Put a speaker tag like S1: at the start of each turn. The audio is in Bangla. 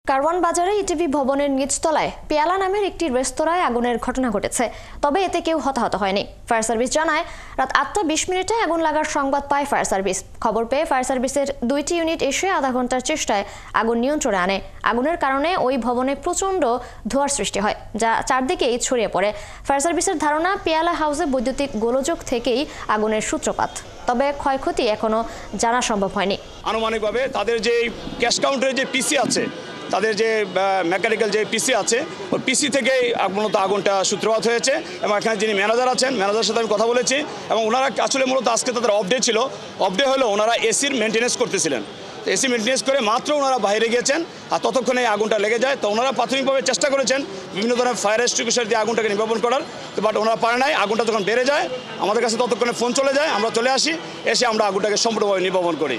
S1: কারওয়ান বাজারে ইটিভি ভবনের নিচতলায় পেয়ালা নামের একটি রেস্তোরাঁয় আগুনের ঘটনা ঘটেছে। তবে এতে কেউ হতাহত হয়নি। ফায়ার সার্ভিস জানায়, রাত 8:20 আগুন লাগার সংবাদ পায় ফায়ার সার্ভিস। খবর পেয়ে ফায়ার সার্ভিসের 2টি ইউনিট এসে আধা ঘন্টার চেষ্টায় আগুন নিয়ন্ত্রণে আনে। আগুনের কারণে ওই ভবনে প্রচণ্ড ধোঁয়ার সৃষ্টি হয়, যা চারদিকেই ছড়িয়ে পড়ে। ফায়ার সার্ভিসের ধারণা, পেয়ালা হাউসে বৈদ্যুতিক গোলযোগ থেকেই আগুনের সূত্রপাত। তবে ক্ষয়ক্ষতি এখনো জানা সম্ভব হয়নি।
S2: আনুমানিকভাবে তাদের যে ক্যাশ কাউন্টারের যে পিসি আছে, তাদের যে মেকানিক্যাল যে পিসি আছে, ওই পিসি থেকেই মূলত আগুনটা সূত্রপাত হয়েছে। এবং এখানে যিনি ম্যানেজার আছেন, ম্যানেজারের সাথে আমি কথা বলেছি, এবং ওনারা আসলে মূলত আজকে তাদের অফ ডে ছিল। অফ ডে হলো ওনারা এসির মেনটেন্যান্স করতেছিলেন। এসি মেনটেন্যান্স করে মাত্র ওনারা বাইরে গিয়েছেন, আর ততক্ষণে আগুনটা লেগে যায়। তো ওনারা প্রাথমিকভাবে চেষ্টা করেছেন বিভিন্ন ধরনের ফায়ার এক্সটিংগুইশার দিয়ে আগুনটাকে নির্বাপন করার, বাট ওনারা পারে নাই। আগুনটা যখন বেড়ে যায়, আমাদের কাছে ততক্ষণে ফোন চলে যায়, আমরা চলে আসি, এসে আমরা আগুনটাকে সম্পূর্ণভাবে নির্বাপন করি।